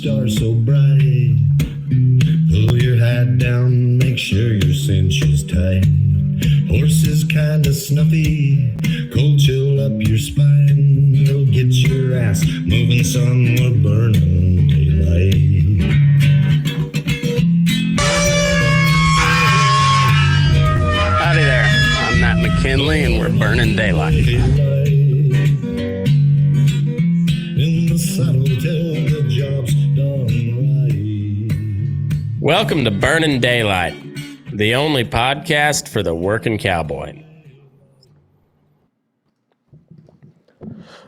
star so bright. Pull your hat down, make sure your cinch is tight. Horse is kinda snuffy, cold chill up your spine. You'll get your ass moving, son, we're burning daylight. Howdy there, I'm Matt McKinley and we're burning daylight. In the saddle till the job's done right. Welcome to Burning Daylight, the only podcast for the working cowboy.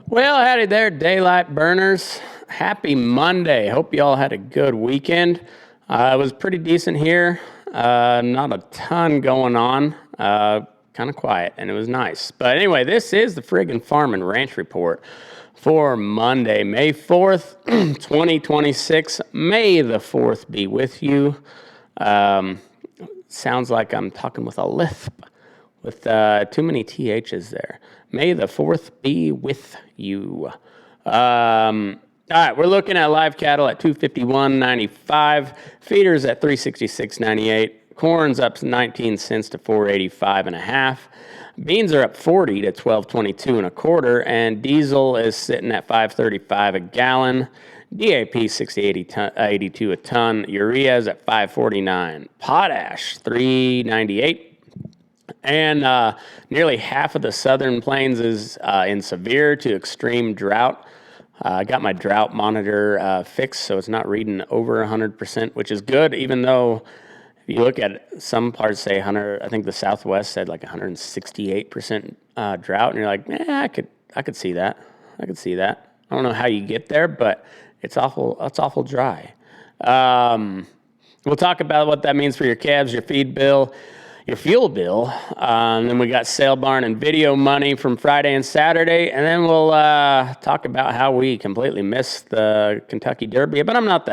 Well, howdy there, daylight burners. Happy Monday. Hope you all had a good weekend. It was pretty decent here. Not a ton going on. Kind of quiet, and it was nice. But anyway, this is the Friggin Farm Ranch Report for Monday, May 4th, 2026. May the 4th be with you. Sounds like I'm talking with a lisp, with too many THs there. May the 4th be with you. All right, we're looking at live cattle at $251.95, feeders at $366.98, corn's up 19 cents to $485.5. Beans are up 40 to $12.22 and a quarter, and diesel is sitting at $5.35 a gallon. DAP $60.82 a ton. Urea is at $5.49. Potash $3.98. And nearly half of the southern plains is in severe to extreme drought. I got my drought monitor fixed, so it's not reading over 100%, which is good, even though if you look at it, some parts say 100. I think the Southwest said like 168% drought, and you're like, I could see that. I could see that. I don't know how you get there, but it's awful. It's awful dry. We'll talk about what that means for your calves, your feed bill, your fuel bill. Then we got sale barn and video money from Friday and Saturday, and then we'll talk about how we completely missed the Kentucky Derby. But I'm not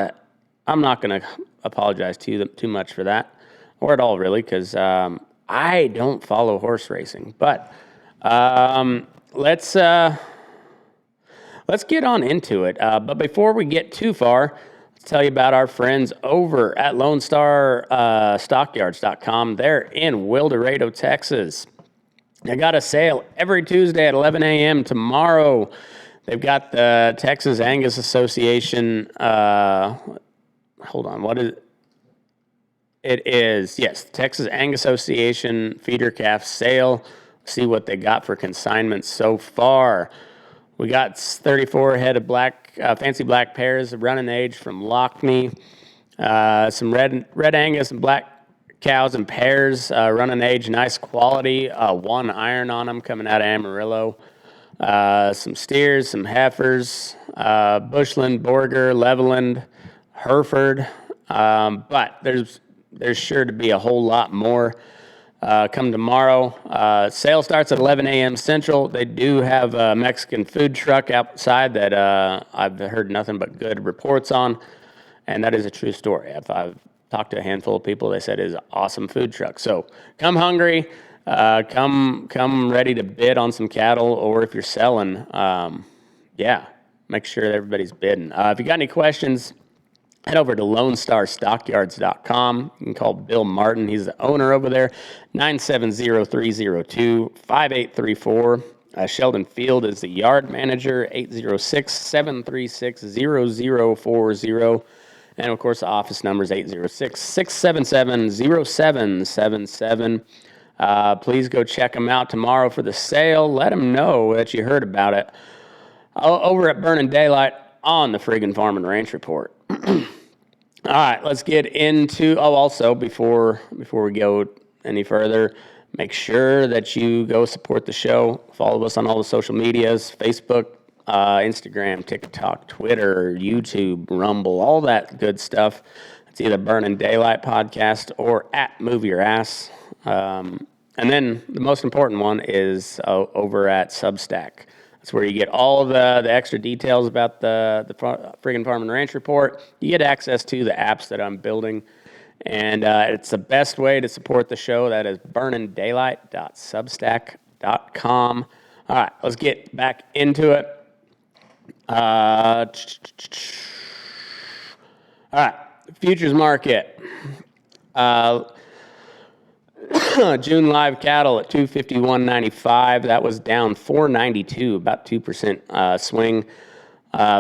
going to apologize too much for that, or at all really, because I don't follow horse racing. But let's get on into it. But before we get too far, let's tell you about our friends over at LoneStarStockyards.com. They're in Wildorado, Texas. They got a sale every Tuesday at 11 a.m. tomorrow. They've got the Texas Angus Association. Hold on, what is it? It is, yes, Texas Angus Association feeder calf sale. See what they got for consignment so far. We got 34 head of fancy black pairs of running age from Lockney. Some red Angus and black cows and pairs, running age, nice quality. One iron on them coming out of Amarillo. Some steers, some heifers, Bushland, Borger, Leveland, Hereford, but there's sure to be a whole lot more come tomorrow. Sale starts at 11 a.m. Central. They do have a Mexican food truck outside that I've heard nothing but good reports on, and that is a true story. I've talked to a handful of people. They said it is an awesome food truck. So come hungry, come ready to bid on some cattle, or if you're selling, make sure that everybody's bidding. If you got any questions, head over to LoneStarStockyards.com. You can call Bill Martin. He's the owner over there, 970-302-5834. Sheldon Field is the yard manager, 806-736-0040. And, of course, the office number is 806-677-0777. Please go check them out tomorrow for the sale. Let them know that you heard about it over at Burning Daylight on the Friggin Farm Ranch Report. All right, let's get into, also before we go any further, make sure that you go support the show. Follow us on all the social medias, Facebook, Instagram, TikTok, Twitter, YouTube, Rumble, all that good stuff. It's either Burning Daylight Podcast or at Move Your Ass. And then the most important one is over at Substack. That's where you get all the extra details about the Friggin Farm Ranch Report. You get access to the apps that I'm building. And it's the best way to support the show. That is burningdaylight.substack.com. All right, let's get back into it. All right, futures market. June live cattle at 251.95. That was down 492, about 2% swing.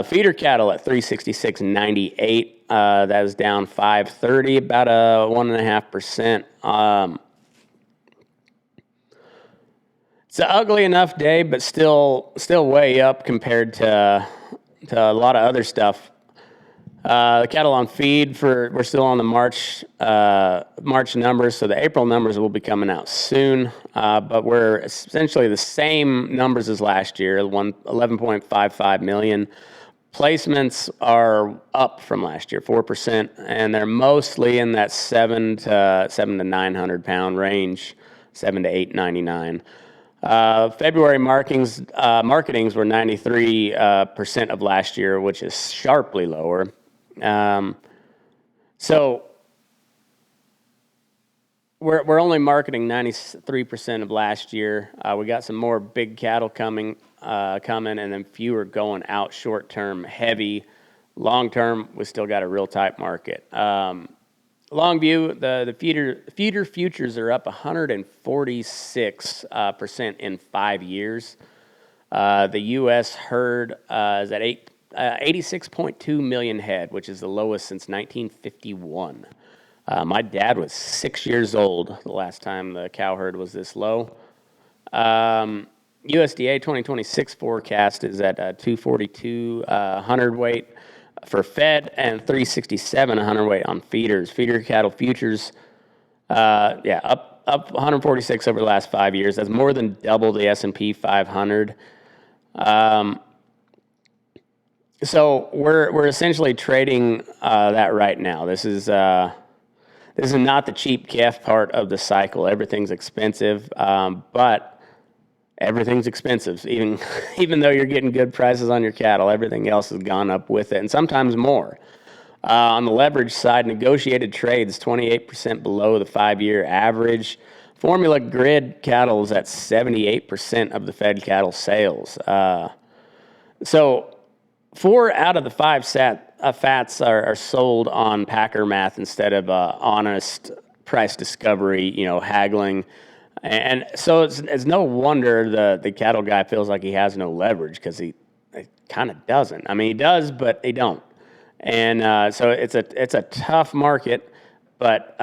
Feeder cattle at 366.98. That was down 530, about a 1.5%. It's an ugly enough day, but still way up compared to a lot of other stuff. The cattle on feed we're still on the March numbers, so the April numbers will be coming out soon. But we're essentially the same numbers as last year, 11.55 million. Placements are up from last year, 4%, and they're mostly in that 7 to 900 pound range, 7 to 899. February marketings were 93% of last year, which is sharply lower. So we're only marketing 93% of last year. We got some more big cattle coming, and then fewer going out short term, heavy. Long term, we still got a real tight market. Long view, the feeder futures are up 146% in 5 years. The U.S. herd is at 86.2 million head, which is the lowest since 1951. My dad was 6 years old the last time the cow herd was this low. USDA 2026 forecast is at 242 hundredweight for fed and 367 hundredweight on feeders. Feeder cattle futures, up 146 over the last 5 years. That's more than double the S&P 500. So we're essentially trading that right now. This is not the cheap calf part of the cycle. Everything's expensive, but everything's expensive. Even though you're getting good prices on your cattle, everything else has gone up with it, and sometimes more. On the leverage side, negotiated trades 28% below the 5-year average. Formula grid cattle is at 78% of the fed cattle sales. So 4 out of the 5 fats are sold on packer math instead of honest price discovery, haggling. And so it's no wonder the cattle guy feels like he has no leverage, because he kind of doesn't. I mean, he does, but he don't. And so it's a tough market, but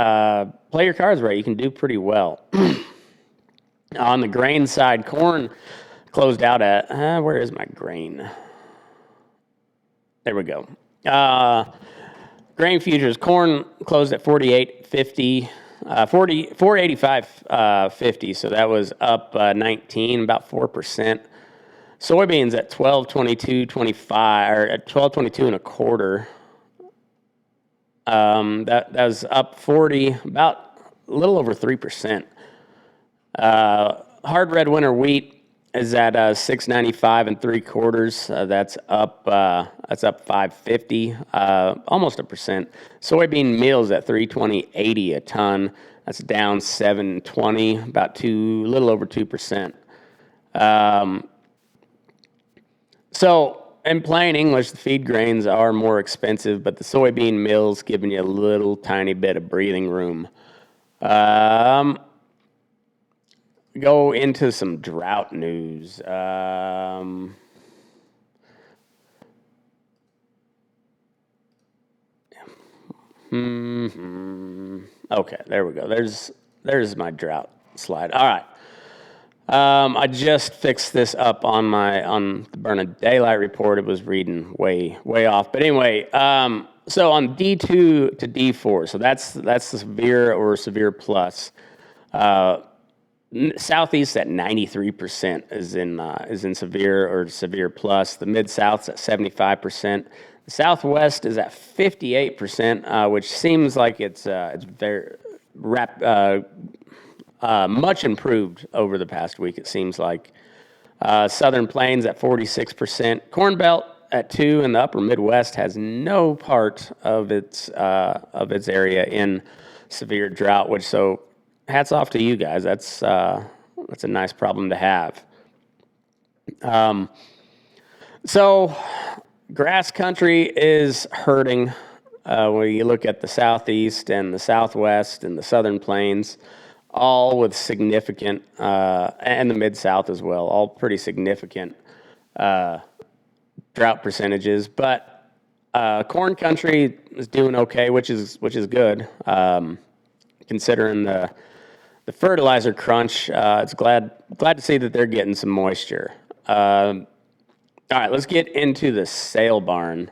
play your cards right. You can do pretty well. On the grain side, corn closed out at, where is my grain? There we go. Grain futures, corn closed at 48.50. 485.50, so that was up 19, about 4%. Soybeans at 1222.25, or at 1222 and a quarter. That was up 40, about a little over 3%. Hard red winter wheat is at 695 and 3/4. That's up 550, almost 1%. Soybean meals at 320.80 a ton. That's down 720, about little over 2%. So in plain English, the feed grains are more expensive, but the soybean mill's giving you a little tiny bit of breathing room. Go into some drought news. Okay, there we go. There's my drought slide. All right. I just fixed this up on the Burn of Daylight report. It was reading way off. But anyway, so on D2 to D4, so that's the severe or severe plus. Southeast at 93% is in severe or severe plus. The Mid-South's at 75%. The Southwest is at 58%, which seems like it's very much improved over the past week. It seems like Southern Plains at 46%. Corn Belt at 2%, and the Upper Midwest has no part of its area in severe drought. So hats off to you guys. That's a nice problem to have. So grass country is hurting. when you look at the southeast and the southwest and the southern plains, all with significant, and the mid-south as well, all pretty significant drought percentages. But corn country is doing okay, which is good, considering the fertilizer crunch. It's glad to see that they're getting some moisture. All right, let's get into the sale barn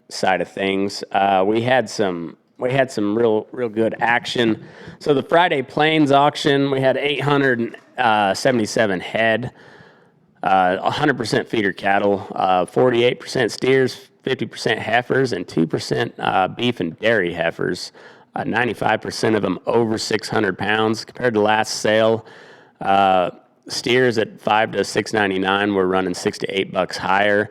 side of things. We had some real good action. So the Friday Plains auction, we had 877 head, 100% feeder cattle, 48% steers, 50% heifers, and 2% beef and dairy heifers. 95% of them over 600 pounds. Compared to last sale, steers at $5 to $6.99 were running $6 to $8 higher.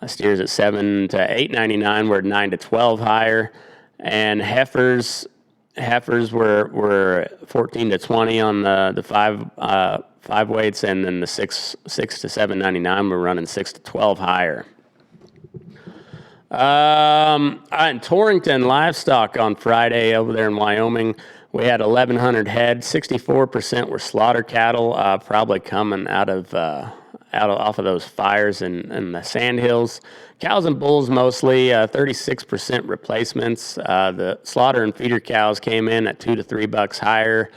Steers at $7 to $8.99 were $9 to $12 higher, and heifers were 14 to 20 on the five weights, and then the six to $7.99 were running 6 to 12 higher. In Torrington livestock on Friday over there in Wyoming, we had 1,100 head. 64% were slaughter cattle, probably coming off of those fires in the sandhills. Cows and bulls mostly, 36% replacements. The slaughter and feeder cows came in at $2 to $3 higher.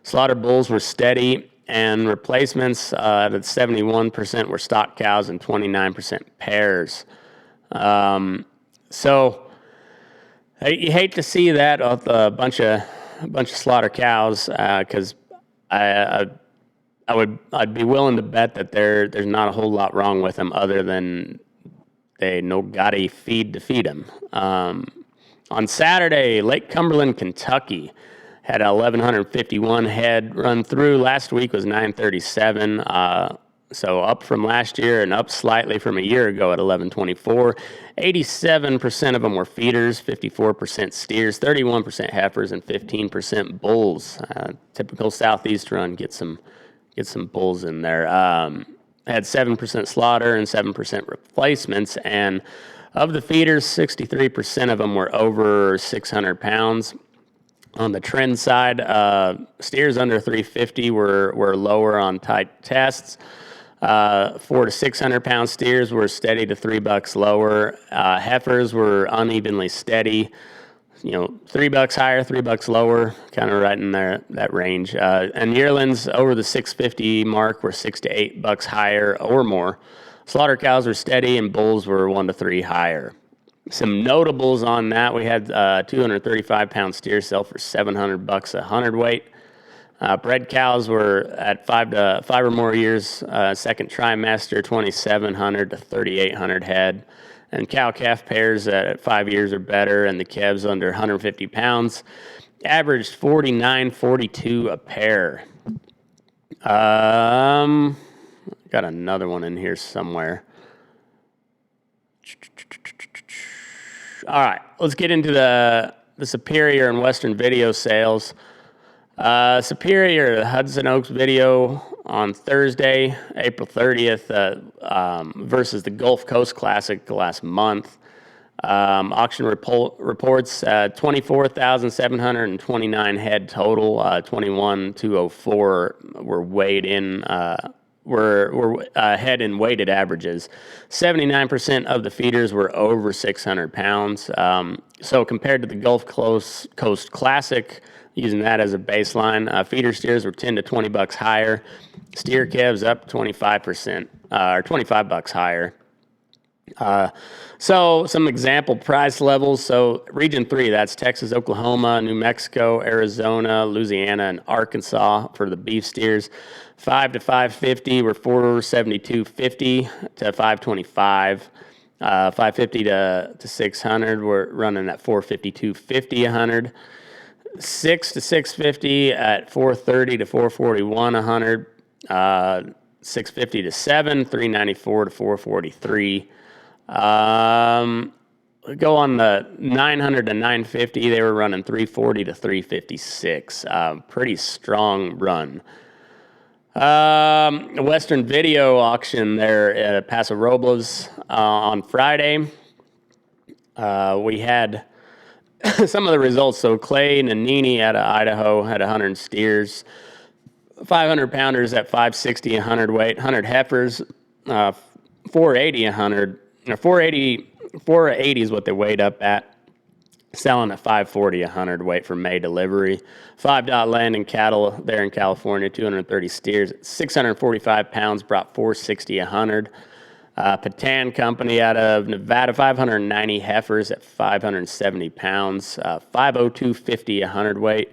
Slaughter bulls were steady, and replacements at 71% were stock cows and 29% pairs. So you hate to see that with a bunch of slaughter cows, because I'd be willing to bet that there's not a whole lot wrong with them other than they no got a feed to feed them. On Saturday, Lake Cumberland, Kentucky had 1,151 head run through. Last week was 937, so up from last year and up slightly from a year ago at 1,124. 87% of them were feeders, 54% steers, 31% heifers, and 15% bulls. Typical southeast run, get some bulls in there. Had 7% slaughter and 7% replacements, and of the feeders, 63% of them were over 600 pounds. On the trend side, steers under 350 were lower on tight tests. 400 to 600 pound steers were steady to $3 lower. Heifers were unevenly steady, $3 higher, $3 lower, kind of right in there, that range. And yearlings over the 650 mark were $6 to $8 higher or more. Slaughter cows were steady, and bulls were 1 to 3 higher. Some notables on that: we had 235 pound steer sell for $700 a hundredweight. Bred cows were at 5 or more years, second trimester, 2,700 to 3,800 head. And cow-calf pairs at 5 years or better, and the calves under 150 pounds, averaged $49.42 a pair. Got another one in here somewhere. All right, let's get into the Superior and Western video sales. Superior, the Hudson Oaks video on Thursday, April 30th, versus the Gulf Coast Classic last month. Auction reports 24,729 head total, 21,204 were weighed in, were head in weighted averages. 79% of the feeders were over 600 pounds. So compared to the Gulf Coast Classic, using that as a baseline, feeder steers were 10 to $20 higher. Steer calves up 25%, or $25 higher. So some example price levels. So Region 3, that's Texas, Oklahoma, New Mexico, Arizona, Louisiana, and Arkansas for the beef steers. 5 to 550 were $472.50 to $525. 550 to 600 we're running at $452.50 a hundred. 6 to 650 at $430 to $441 a hundred. 650 to 7, $394 to $443. Go on the 900 to 950, they were running $340 to $356. Pretty strong run. Western video auction there at Paso Robles on Friday. We had some of the results. So Clay Nanini out of Idaho had 100 steers, 500 pounders at 560 a hundredweight, 100 heifers, 480 a hundred, or 480 is what they weighed up at, selling at 540 a hundredweight for May delivery. 5 land and cattle there in California, 230 steers, 645 pounds, brought 460 a hundred. Patan Company out of Nevada, 590 heifers at 570 pounds, 502.50 a hundredweight.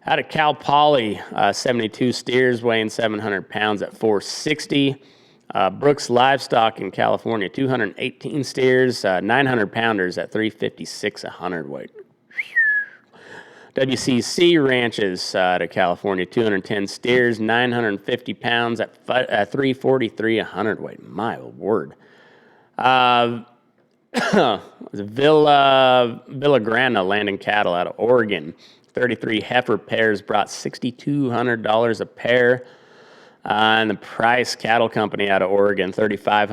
Out of Cal Poly, 72 steers weighing 700 pounds at 460. Brooks Livestock in California, 218 steers, 900 pounders at 356 a hundredweight. WCC Ranches out of California, 210 steers, 950 pounds at 343 a hundredweight. My word. Villagrana Land and Cattle out of Oregon, 33 heifer pairs brought $6,200 a pair. And the Price Cattle Company out of Oregon, 35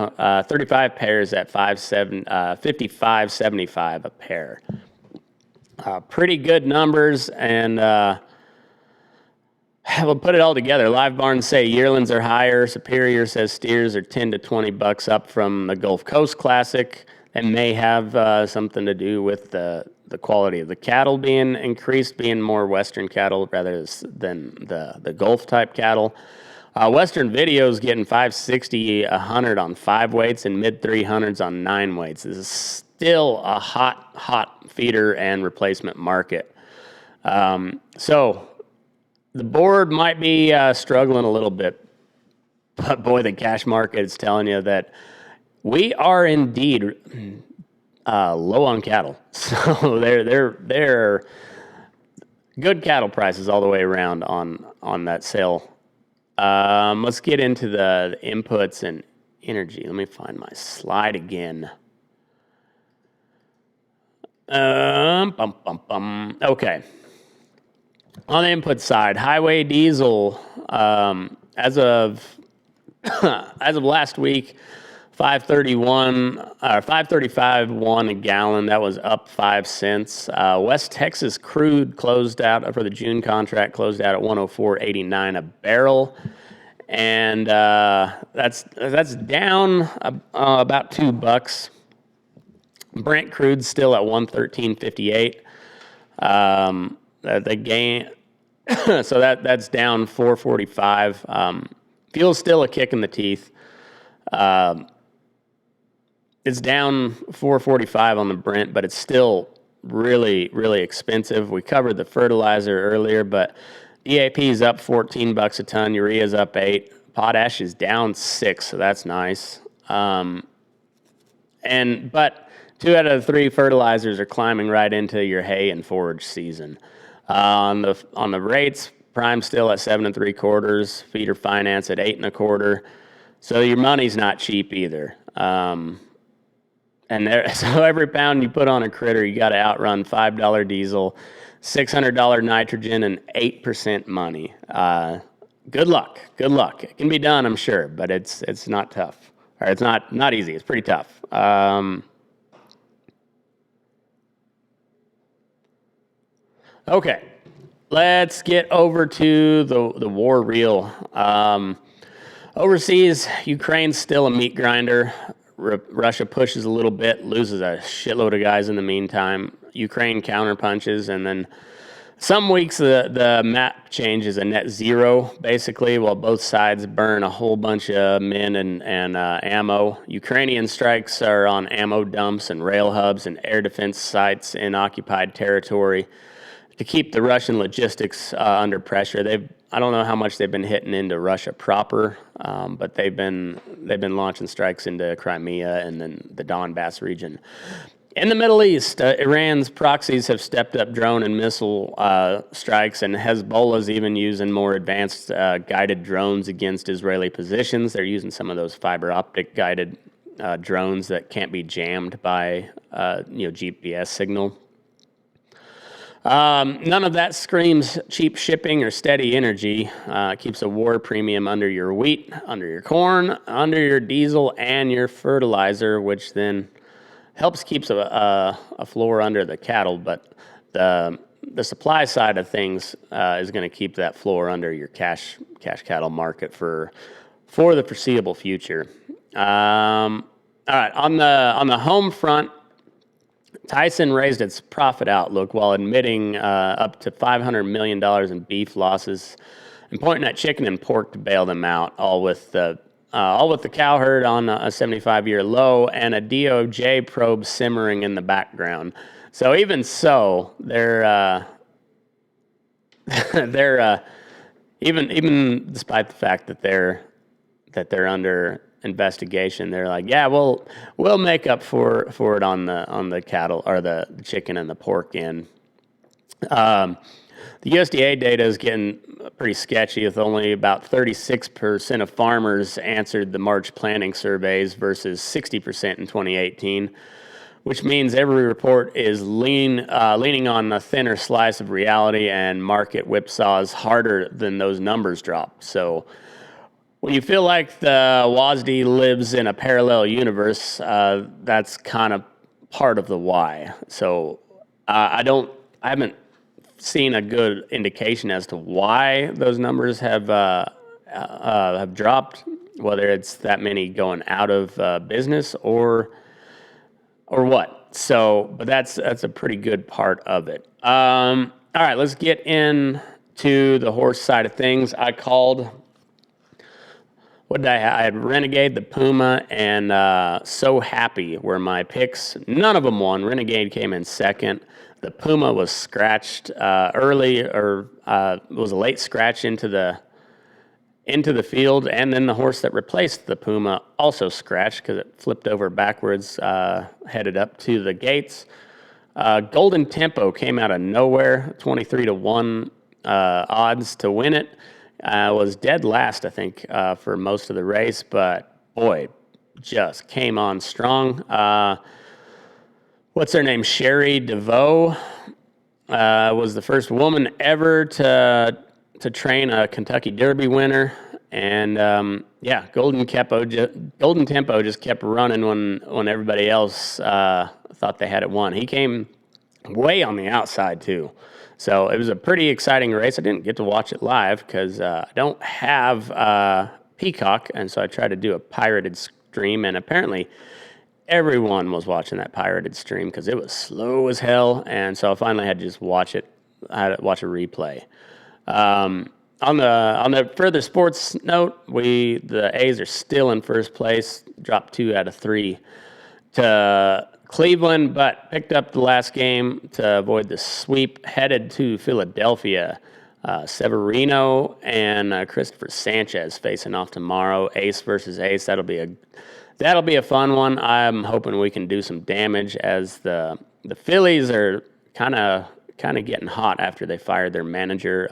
pairs at $55.75 a pair. Pretty good numbers, and we'll put it all together. Live barns say yearlings are higher. Superior says steers are $10 to $20 up from the Gulf Coast Classic. It may have something to do with the quality of the cattle being increased, being more Western cattle rather than the Gulf type cattle. Western Video's getting 560 a hundred on 5 weights and mid 300s on 9 weights. This is still a hot feeder and replacement market. So the board might be struggling a little bit, but boy, the cash market is telling you that we are indeed low on cattle. So they're good cattle prices all the way around on that sale. Let's get into the inputs and energy. Let me find my slide again. Okay. On the input side, highway diesel, as of last week, 535.1 a gallon. That was up 5 cents. West Texas crude closed out for the June contract, closed out at 104.89 a barrel, and that's down about $2. Brent crude's still at 113.58. The gain, so that's down 4.45. Fuel's still a kick in the teeth. It's down 4.45 on the Brent, but it's still really, really expensive. We covered the fertilizer earlier, but DAP is up $14 a ton. Urea is up 8. Potash is down 6, so that's nice. But 2 out of the 3 fertilizers are climbing right into your hay and forage season. On the rates, prime still at 7 3/4, feeder finance at 8 1/4. So your money's not cheap either. So every pound you put on a critter, you got to outrun $5 diesel, $600 nitrogen, and 8% money. Good luck. It can be done, I'm sure, but it's not tough, or it's not easy. It's pretty tough. Okay, let's get over to the war reel. Overseas, Ukraine's still a meat grinder. Russia pushes a little bit, loses a shitload of guys in the meantime. Ukraine counterpunches, and then some weeks the map changes a net zero, basically, while both sides burn a whole bunch of men and ammo. Ukrainian strikes are on ammo dumps and rail hubs and air defense sites in occupied territory to keep the Russian logistics under pressure. I don't know how much they've been hitting into Russia proper, but they've been launching strikes into Crimea and then the Donbass region. In the Middle East, Iran's proxies have stepped up drone and missile strikes, and Hezbollah's even using more advanced guided drones against Israeli positions. They're using some of those fiber optic guided drones that can't be jammed by GPS signal. None of that screams cheap shipping or steady energy. Keeps a war premium under your wheat, under your corn, under your diesel, and your fertilizer, which then helps keeps a floor under the cattle, but the supply side of things is going to keep that floor under your cash cattle market for the foreseeable future. All right, on the home front, Tyson raised its profit outlook while admitting up to $500 million in beef losses and pointing at chicken and pork to bail them out, all with the cow herd on a 75-year low and a DOJ probe simmering in the background. So even so, they're even despite the fact that they're under investigation, they're like, yeah, we'll make up for it on the cattle or the chicken and the pork end. The USDA data is getting pretty sketchy, with only about 36% of farmers answered the March planting surveys versus 60% in 2018, which means every report is leaning on a thinner slice of reality, and market whipsaws harder than those numbers drop. So when you feel like the WASD lives in a parallel universe, that's kind of part of the why. So I haven't seen a good indication as to why those numbers have dropped, whether it's that many going out of business or what. So, but that's a pretty good part of it. All right, let's get into the horse side of things. I called. What did I had Renegade, the Puma, and So Happy were my picks. None of them won. Renegade came in second. The Puma was scratched early, or was a late scratch into the field, and then the horse that replaced the Puma also scratched because it flipped over backwards, headed up to the gates. Golden Tempo came out of nowhere, 23-1 odds to win it. Was dead last, I think, for most of the race, but boy, just came on strong. What's her name? Sherry DeVoe was the first woman ever to train a Kentucky Derby winner, and Golden Tempo just kept running when everybody else thought they had it won. He came way on the outside too. So it was a pretty exciting race. I didn't get to watch it live because I don't have Peacock, and so I tried to do a pirated stream, and apparently everyone was watching that pirated stream because it was slow as hell, and so I finally had to just watch it. I had to watch a replay. On the further sports note, the A's are still in first place, dropped 2 out of 3 to Cleveland, but picked up the last game to avoid the sweep, headed to Philadelphia. Severino and Christopher Sanchez facing off tomorrow. Ace versus Ace. That'll be a fun one. I'm hoping we can do some damage, as the Phillies are kind of getting hot after they fired their manager.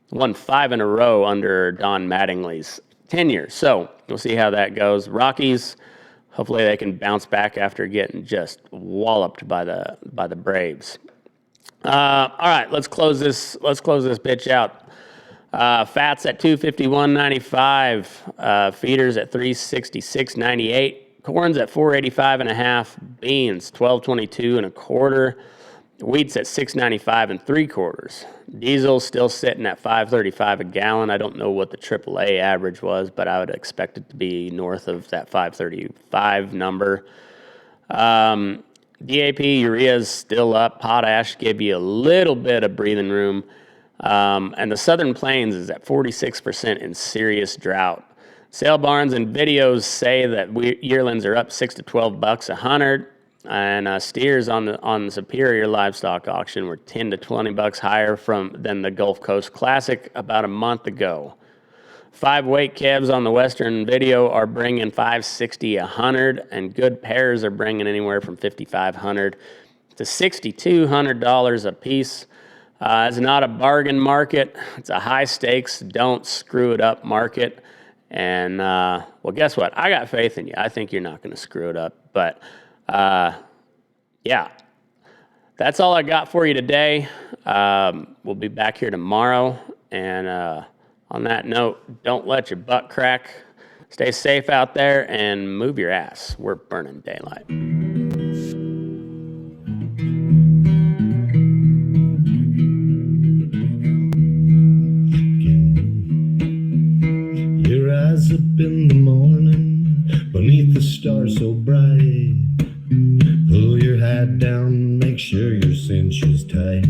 Won 5 in a row under Don Mattingly's tenure. So we'll see how that goes. Rockies, hopefully they can bounce back after getting just walloped by the Braves. All right, let's close this bitch out. Fats at 251.95, feeders at 366.98, corns at 485.5, beans 1222.25, wheat's at 695 3/4. Diesel still sitting at 535 a gallon. I don't know what the AAA average was, but I would expect it to be north of that 535 number. DAP, urea is still up. Potash gave you a little bit of breathing room. And the Southern Plains is at 46% in serious drought. Sale barns and videos say that yearlings are up $6 to $12 a hundred, and steers on the Superior Livestock Auction were $10 to $20 higher than the Gulf Coast Classic about a month ago. 5-weight calves on the Western video are bringing $560 a hundred, and good pairs are bringing anywhere from $5,500 to $6,200 a piece. It's not a bargain market. It's a high stakes, don't screw it up market. And, well, guess what? I got faith in you. I think you're not going to screw it up. But, yeah, that's all I got for you today. We'll be back here tomorrow. And on that note, don't let your butt crack. Stay safe out there and move your ass. We're burning daylight. make sure your cinch is tight.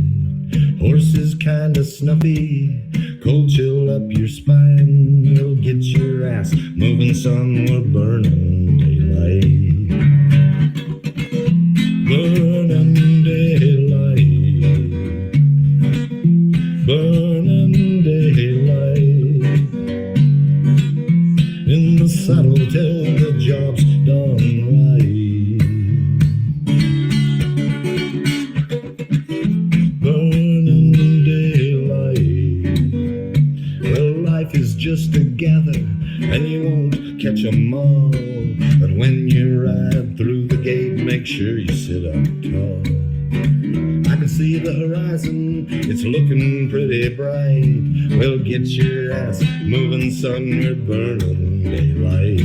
Horse is kinda snuffy, cold chill up your spine. We'll get your ass moving, son, we're burning daylight. Burning daylight. Burning daylight. In the saddle till the job's done right. Burning daylight. Well, life is just a gather, and you won't catch 'em all. But when you ride through the gate, make sure you sit up tall. I can see the horizon, it's looking pretty bright. Well, get your ass moving, son, we're burning daylight.